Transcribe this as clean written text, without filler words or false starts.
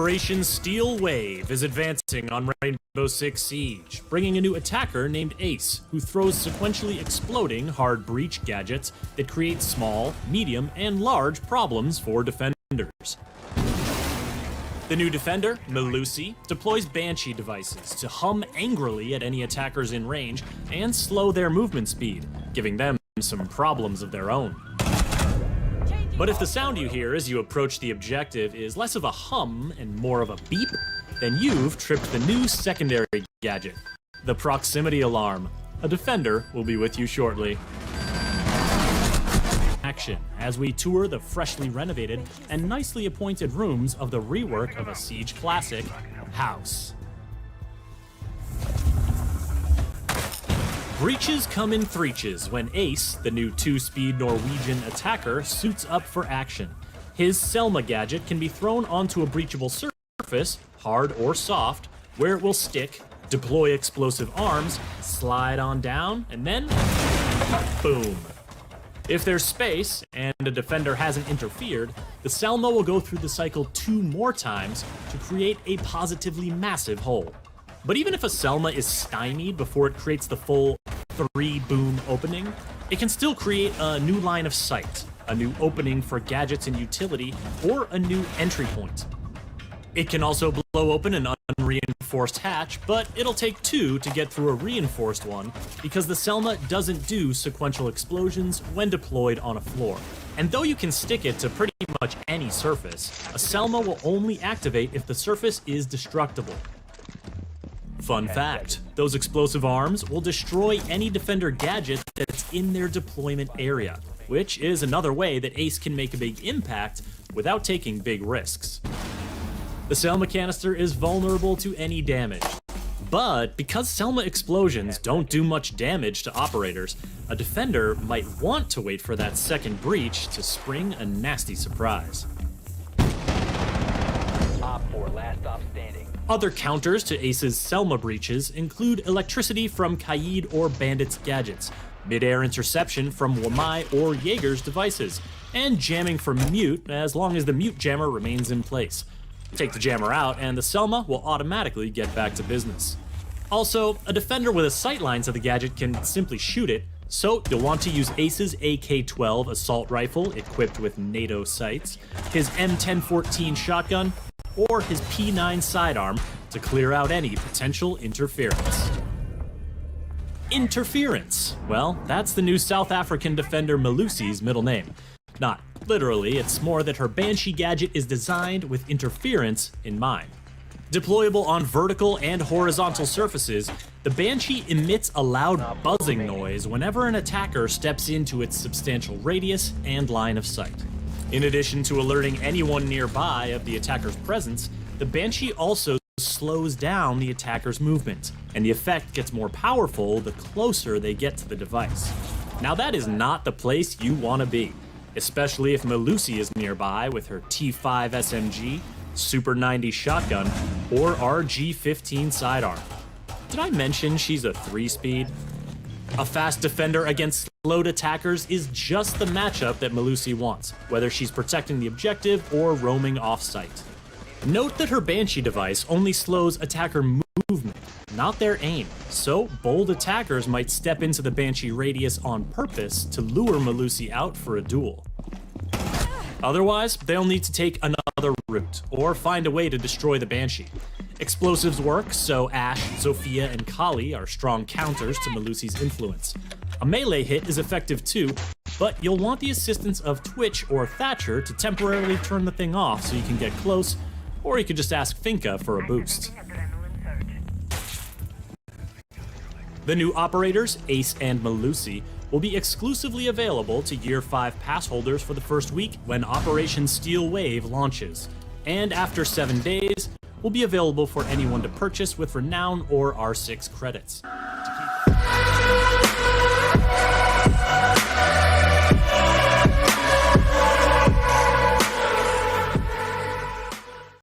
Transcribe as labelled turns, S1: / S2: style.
S1: Operation Steel Wave is advancing on Rainbow Six Siege, bringing a new attacker named Ace, who throws sequentially exploding hard breach gadgets that create small, medium, and large problems for defenders. The new defender, Melusi, deploys Banshee devices to hum angrily at any attackers in range and slow their movement speed, giving them some problems of their own. But if the sound you hear as you approach the objective is less of a hum and more of a beep, then you've tripped the new secondary gadget, the proximity alarm. A defender will be with you shortly. Action as we tour the freshly renovated and nicely appointed rooms of the rework of a Siege classic, House. Breaches come in threeches when Ace, the new 2-speed Norwegian attacker, suits up for action. His Selma gadget can be thrown onto a breachable surface, hard or soft, where it will stick, deploy explosive arms, slide on down, and then boom. If there's space, and a defender hasn't interfered, the Selma will go through the cycle 2 more times to create a positively massive hole. But even if a Selma is stymied before it creates the full 3-boom opening, it can still create a new line of sight, a new opening for gadgets and utility, or a new entry point. It can also blow open an unreinforced hatch, but it'll take 2 to get through a reinforced one because the Selma doesn't do sequential explosions when deployed on a floor. And though you can stick it to pretty much any surface, a Selma will only activate if the surface is destructible. Fun fact, those explosive arms will destroy any defender gadget that's in their deployment area, which is another way that Ace can make a big impact without taking big risks. The Selma canister is vulnerable to any damage, but because Selma explosions don't do much damage to operators, a defender might want to wait for that second breach to spring a nasty surprise.
S2: Op 4, last stop standing.
S1: Other counters to Ace's Selma breaches include electricity from Kaid or Bandit's gadgets, mid-air interception from Wamai or Jaeger's devices, and jamming from Mute as long as the Mute jammer remains in place. Take the jammer out and the Selma will automatically get back to business. Also, a defender with a sightline to the gadget can simply shoot it, so you'll want to use Ace's AK-12 assault rifle equipped with NATO sights, his M1014 shotgun, or his P9 sidearm to clear out any potential interference. Interference. Well, that's the new South African defender Melusi's middle name. Not literally, it's more that her Banshee gadget is designed with interference in mind. Deployable on vertical and horizontal surfaces, the Banshee emits a loud buzzing noise whenever an attacker steps into its substantial radius and line of sight. In addition to alerting anyone nearby of the attacker's presence, the Banshee also slows down the attacker's movement, and the effect gets more powerful the closer they get to the device. Now that is not the place you want to be, especially if Melusi is nearby with her T5 SMG, Super 90 shotgun, or RG-15 sidearm. Did I mention she's a 3-speed? A fast defender against slowed attackers is just the matchup that Melusi wants, whether she's protecting the objective or roaming off-site. Note that her Banshee device only slows attacker movement, not their aim, so bold attackers might step into the Banshee radius on purpose to lure Melusi out for a duel. Otherwise, they'll need to take another route, or find a way to destroy the Banshee. Explosives work, so Ashe, Zofia, and Kali are strong counters to Melusi's influence. A melee hit is effective too, but you'll want the assistance of Twitch or Thatcher to temporarily turn the thing off so you can get close, or you could just ask Finka for a boost. The new operators, Ace and Melusi, will be exclusively available to Year 5 pass holders for the first week when Operation Steel Wave launches, and after 7 days, will be available for anyone to purchase with Renown or R6 credits.